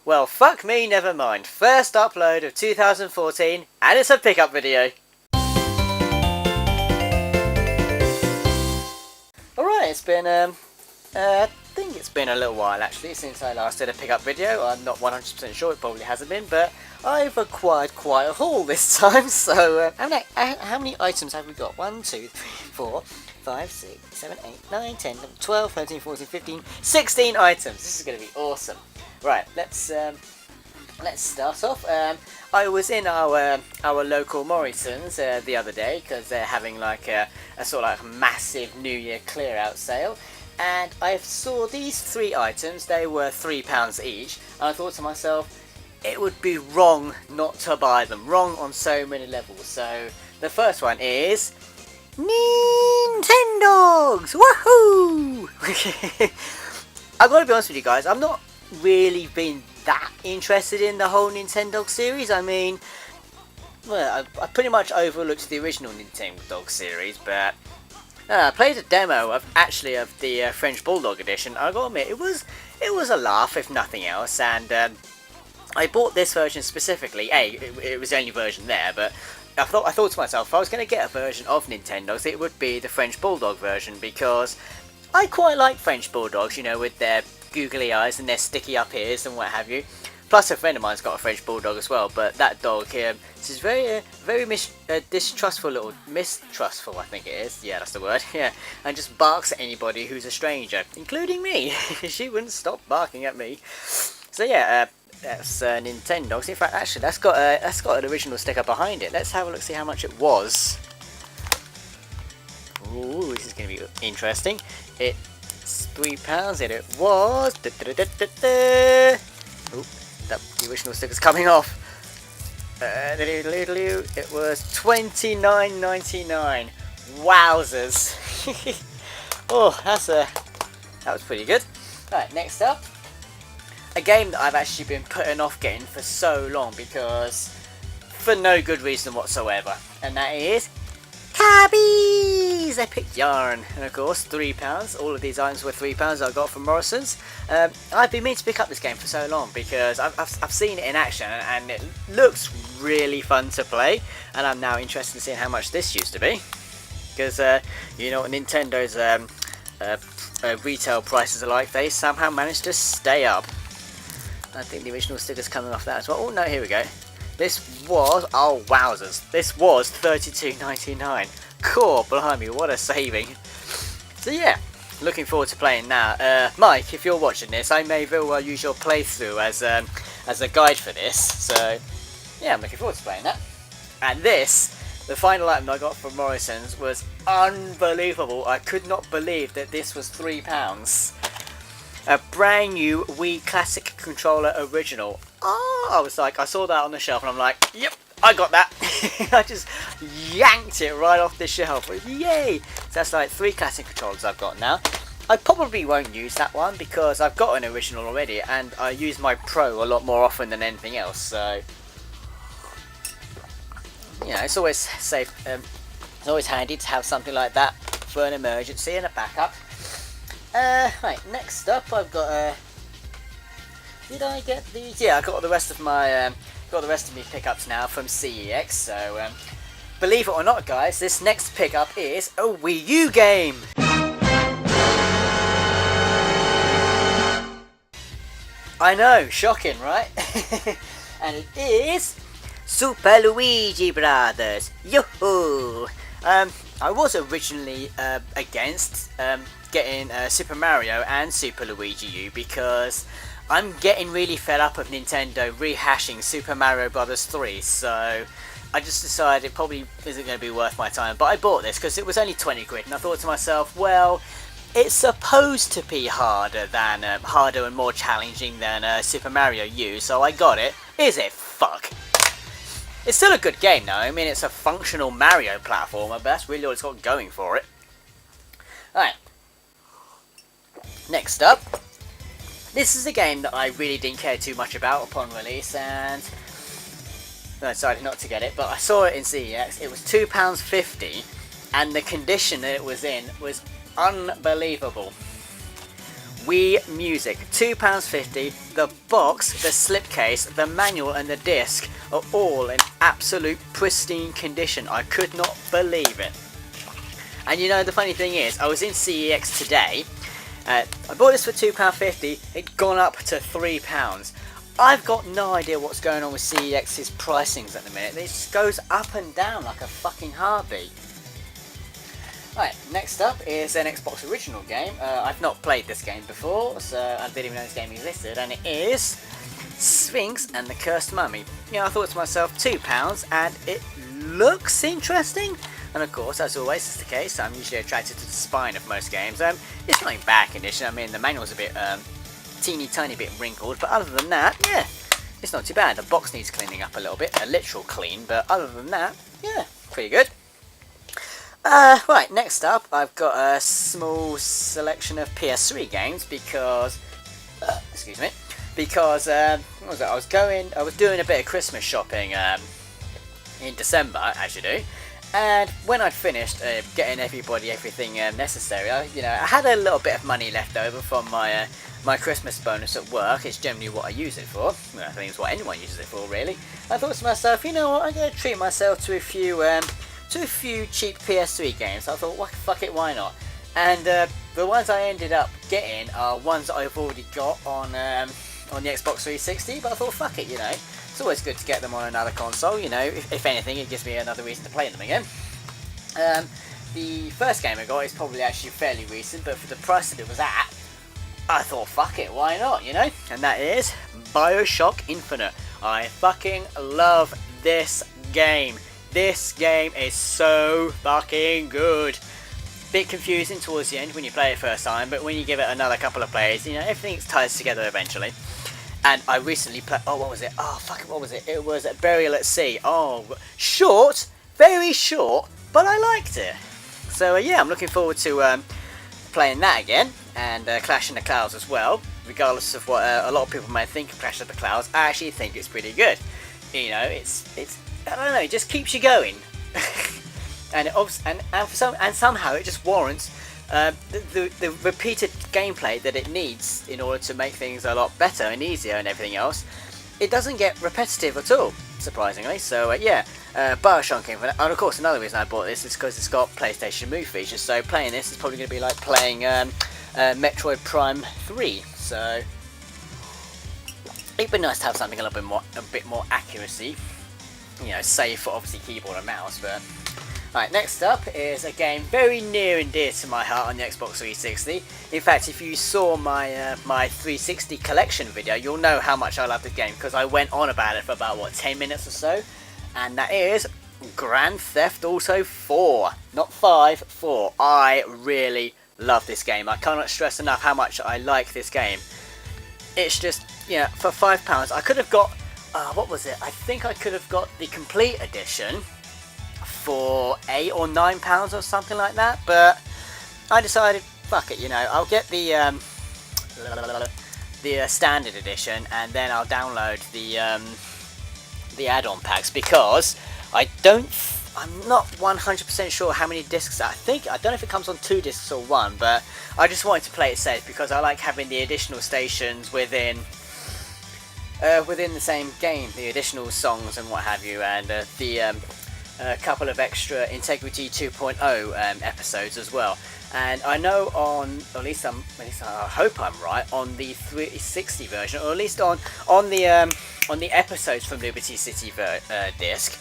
Well, fuck me, never mind. First upload of 2014, and it's a pickup video. Alright, it's been, I think it's been a little while actually since I last did a pickup video. I'm not 100% sure, it probably hasn't been, but I've acquired quite a haul this time, so how many items have we got? 1, 2, 3, 4, 5, 6, 7, 8, 9, 10, 11, 12, 13, 14, 15, 16 items. This is going to be awesome. Right, let's start off. I was in our local Morrison's the other day because they're having like a sort of like massive New Year clear out sale, and I saw these 3 items. They were £3 each, and I thought to myself, it would be wrong not to buy them. Wrong on so many levels. So the first one is Nintendogs! Woohoo! I've got to be honest with you guys, I'm not really been that interested in the whole Nintendog series. I mean, well, I pretty much overlooked the original Nintendog series, but I played a demo of the French Bulldog edition. I gotta admit, it was a laugh if nothing else, and I bought this version specifically. It was the only version there, but I thought to myself, if I was going to get a version of Nintendogs, it would be the French Bulldog version, because I quite like French Bulldogs, you know, with their googly eyes and their sticky up ears and what have you. Plus, a friend of mine's got a French Bulldog as well, but that dog here is very mistrustful, I think it is. Yeah, that's the word. Yeah, and just barks at anybody who's a stranger, including me. She wouldn't stop barking at me. So yeah, that's Nintendogs. In fact, actually, that's got an original sticker behind it. Let's have a look, see how much it was. Ooh, this is going to be interesting. It's £3, and it was. Oop, the original sticker's coming off. It was £29.99. Wowzers! Oh, that was pretty good. Right, next up, a game that I've actually been putting off getting for so long because for no good reason whatsoever, and that is Cabby's Epic Yarn. And of course, £3. All of these items were £3 I got from Morrison's. I've been meaning to pick up this game for so long because I've seen it in action and it looks really fun to play, and I'm now interested in seeing how much this used to be, because you know what Nintendo's retail prices are like. They somehow managed to stay up. I think the original sticker's coming off that as well. Oh no, here we go. This was, oh wowzers, this was £32.99. Cool, blimey, what a saving. So yeah, looking forward to playing now. Mike, if you're watching this, I may very well use your playthrough as a guide for this. So yeah, I'm looking forward to playing that. And this, the final item I got from Morrison's, was unbelievable. I could not believe that this was £3. A brand new Wii Classic Controller Original. Oh, I was like, I saw that on the shelf and I'm like, yep, I got that. I just yanked it right off the shelf. Yay! So that's like 3 classic controllers I've got now. I probably won't use that one because I've got an original already and I use my Pro a lot more often than anything else. So, you know, it's always safe. It's always handy to have something like that for an emergency and a backup. Right, next up I've got did I get these? Yeah, I got the rest of my pickups now from CEX. So believe it or not, guys, this next pickup is a Wii U game. I know, shocking, right? And it is Super Luigi Brothers. Yoo-hoo! I was originally against getting Super Mario and Super Luigi U because I'm getting really fed up of Nintendo rehashing Super Mario Bros. 3, so I just decided it probably isn't going to be worth my time. But I bought this because it was only 20 quid, and I thought to myself, well, it's supposed to be harder and more challenging than Super Mario U, so I got it. Is it? Fuck. It's still a good game though. I mean, it's a functional Mario platformer, but that's really all it's got going for it. Alright. Next up, this is a game that I really didn't care too much about upon release, and I decided not to get it, but I saw it in CEX. It was £2.50, and the condition that it was in was unbelievable. Wii Music, £2.50. The box, the slipcase, the manual and the disc are all in absolute pristine condition. I could not believe it. And you know, the funny thing is, I was in CEX today. I bought this for £2.50. It'd gone up to £3. I've got no idea what's going on with CEX's pricings at the minute. It just goes up and down like a fucking heartbeat. Right, next up is an Xbox original game. I've not played this game before, so I didn't even know this game existed, and it is Sphinx and the Cursed Mummy. You know, I thought to myself, £2, and it looks interesting. And of course, as always is the case, I'm usually attracted to the spine of most games. It's not in bad condition. I mean, the manual's a bit teeny tiny bit wrinkled, but other than that, yeah, it's not too bad. The box needs cleaning up a little bit, a literal clean, but other than that, yeah, pretty good. Right, next up, I've got a small selection of PS3 games because, excuse me, because what was it? I was doing a bit of Christmas shopping in December, as you do, and when I'd finished getting everything necessary, I had a little bit of money left over from my my Christmas bonus at work. It's generally what I use it for. Well, I think it's what anyone uses it for, really. I thought to myself, you know what, I'm going to treat myself to a few cheap PS3 games. I thought, well, fuck it, why not? And the ones I ended up getting are ones that I've already got on the Xbox 360, but I thought, fuck it, you know. It's always good to get them on another console, you know. If anything, it gives me another reason to play them again. The first game I got is probably actually fairly recent, but for the price that it was at, I thought, fuck it, why not, you know? And that is BioShock Infinite. I fucking love this game. This game is so fucking good. Bit confusing towards the end when you play it first time, but when you give it another couple of plays, you know, everything ties together eventually. And I recently played, what was it? Oh, fuck it, what was it? It was Burial at Sea. Oh, short, very short, but I liked it. So, yeah, I'm looking forward to playing that again, and Clash in the Clouds as well. Regardless of what a lot of people may think of Clash of the Clouds, I actually think it's pretty good. You know, it's I don't know, it just keeps you going. and somehow it just warrants the repeated gameplay that it needs in order to make things a lot better and easier and everything else. It doesn't get repetitive at all, surprisingly. So yeah, BioShock Infinite. And of course, another reason I bought this is because it's got PlayStation Move features. So playing this is probably going to be like playing Metroid Prime 3. So it'd be nice to have something a bit more accuracy. You know, save for obviously keyboard and mouse. But right, next up is a game very near and dear to my heart on the Xbox 360. In fact, if you saw my my 360 collection video, you'll know how much I love the game, because I went on about it for about 10 minutes or so, and that is Grand Theft Auto 4, not 5, 4. I really love this game. I cannot stress enough how much I like this game. It's just, you know, for £5 I could have got what was it? I think I could have got the complete edition for £8 or £9 or something like that, but I decided, fuck it, you know, I'll get the standard edition, and then I'll download the add-on packs, because I'm not 100% sure how many discs. I don't know if it comes on 2 discs or 1, but I just wanted to play it safe because I like having the additional stations within the same game, the additional songs and what have you, and a couple of extra Integrity 2.0 episodes as well. And I know at least I hope I'm right, on the 360 version, or at least on the episodes from Liberty City disc,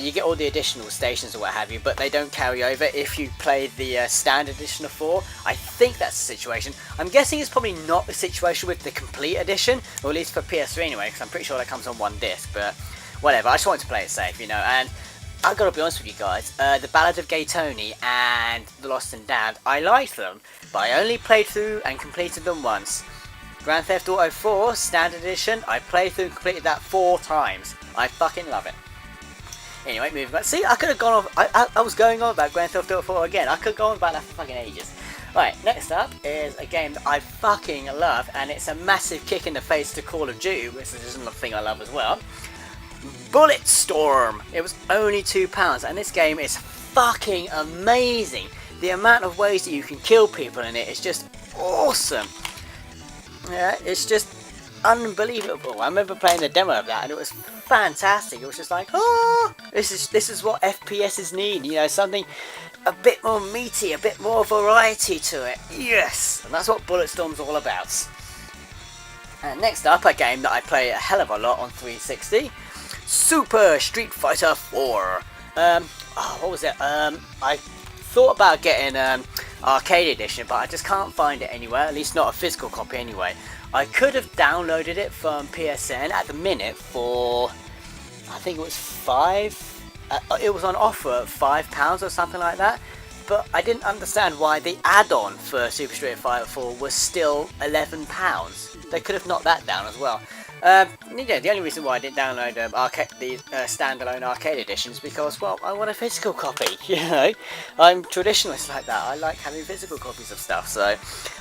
you get all the additional stations or what have you, but they don't carry over if you play the standard edition of 4. I think that's the situation. I'm guessing it's probably not the situation with the complete edition, or at least for PS3 anyway, because I'm pretty sure that comes on 1 disc, but whatever, I just wanted to play it safe, you know. And I've got to be honest with you guys, the Ballad of Gay Tony and The Lost and Damned, I liked them, but I only played through and completed them once. Grand Theft Auto 4 Standard Edition, I played through and completed that 4 times. I fucking love it. Anyway, moving on. See, I could have gone off, I was going on about Grand Theft Auto 4 again. I could go on about that for fucking ages. Right, next up is a game that I fucking love, and it's a massive kick in the face to Call of Duty, which is another thing I love as well. Bulletstorm. It was only £2, and this game is fucking amazing. The amount of ways that you can kill people in it is just awesome. Yeah, it's just unbelievable. I remember playing the demo of that, and it was fantastic. It was just like, oh, this is what FPSs need. You know, something a bit more meaty, a bit more variety to it. Yes, and that's what Bulletstorm's all about. And next up, a game that I play a hell of a lot on 360, Super Street Fighter 4. What was it? I thought about getting arcade edition, but I just can't find it anywhere. At least not a physical copy anyway. I could have downloaded it from PSN at the minute for, I think it was it was on offer at £5 or something like that. But I didn't understand why the add-on for Super Street Fighter 4 was still £11. They could have knocked that down as well. Yeah, the only reason why I didn't download the standalone arcade edition is because, well, I want a physical copy, you know? I'm traditionalist like that. I like having physical copies of stuff, so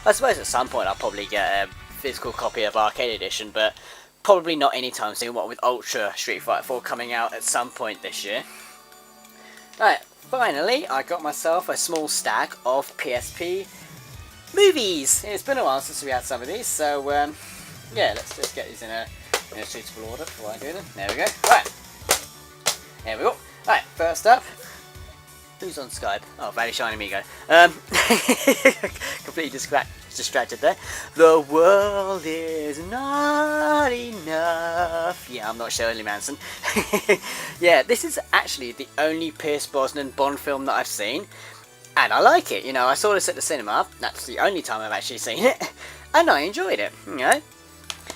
I suppose at some point I'll probably get a physical copy of arcade edition, but probably not anytime soon, what with Ultra Street Fighter 4 coming out at some point this year. Right, finally, I got myself a small stack of PSP movies. It's been a while since we had some of these, so yeah, let's just get these in a suitable order before I do them. There we go. Right, there we go. Right, first up, who's on Skype? Oh, Valley Shiny Amigo. Completely distracted there. The world is not enough. Yeah, I'm not Shirley Manson. Yeah, this is actually the only Pierce Brosnan Bond film that I've seen, and I like it. You know, I saw this at the cinema. That's the only time I've actually seen it, and I enjoyed it. You know,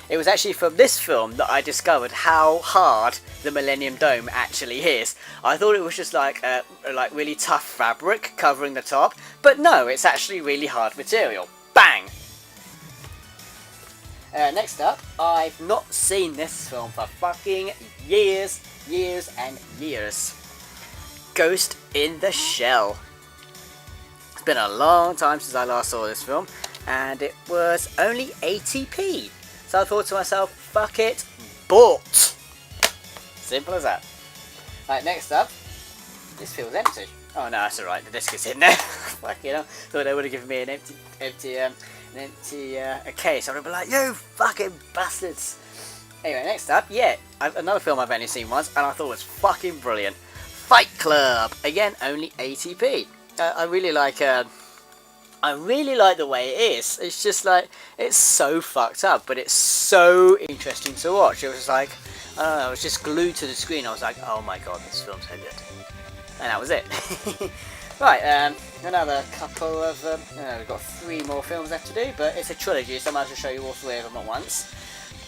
it was actually from this film that I discovered how hard the Millennium Dome actually is. I thought it was just like really tough fabric covering the top, but no, it's actually really hard material. Bang! Next up, I've not seen this film for fucking years and years. Ghost in the Shell. It's been a long time since I last saw this film, and it was only 80p. So I thought to myself, fuck it, bought. Simple as that. Right, next up, this feels empty. Oh no, that's alright, the disc is in there. Fuck it, I thought they would have given me an empty case. I would have been like, you fucking bastards. Anyway, next up, yeah, another film I've only seen once, and I thought it was fucking brilliant. Fight Club. Again, only 80p. I really like the way it is. It's just like, it's so fucked up, but it's so interesting to watch. It was like, I was just glued to the screen. I was like, oh my god, this film's so good. And that was it. Right, another couple of, we've got 3 more films left to do, but it's a trilogy, so I might as well show you all 3 of them at once.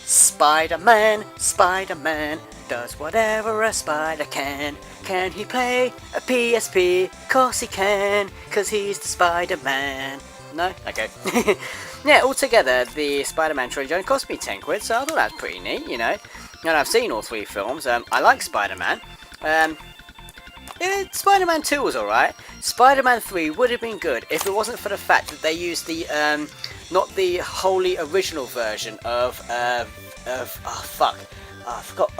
Spider-Man, Spider-Man, does whatever a spider can. Can he play a PSP? Course he can, cause he's the Spider-Man. No? Okay. Yeah, altogether, the Spider-Man trilogy only cost me 10 quid, so I thought that was pretty neat, you know. And I've seen all 3 films. I like Spider-Man. Spider-Man 2 was alright. Spider-Man 3 would have been good if it wasn't for the fact that they used the, not the wholly original version of oh fuck. Oh, I forgot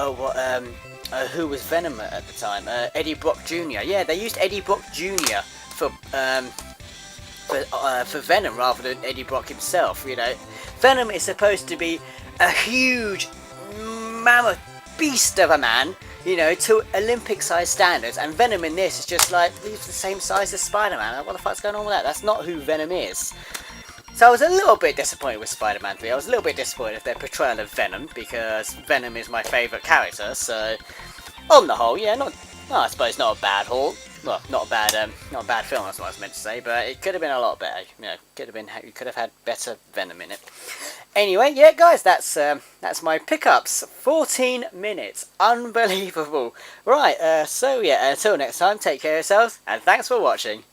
who was Venom at the time. Eddie Brock Jr. Yeah, they used Eddie Brock Jr. for Venom rather than Eddie Brock himself, you know. Venom is supposed to be a huge mammoth beast of a man, you know, to Olympic-sized standards, and Venom in this is just like, he's the same size as Spider-Man. Like, what the fuck's going on with that? That's not who Venom is. So I was a little bit disappointed with Spider-Man 3. I was a little bit disappointed with their portrayal of Venom, because Venom is my favourite character, so on the whole, yeah, I suppose not a bad haul. Well, not a bad film, that's what I was meant to say, but it could have been a lot better. You know, you could have had better Venom in it. Anyway, yeah, guys, that's my pickups. 14 minutes, unbelievable. Right, so yeah, until next time, take care of yourselves, and thanks for watching.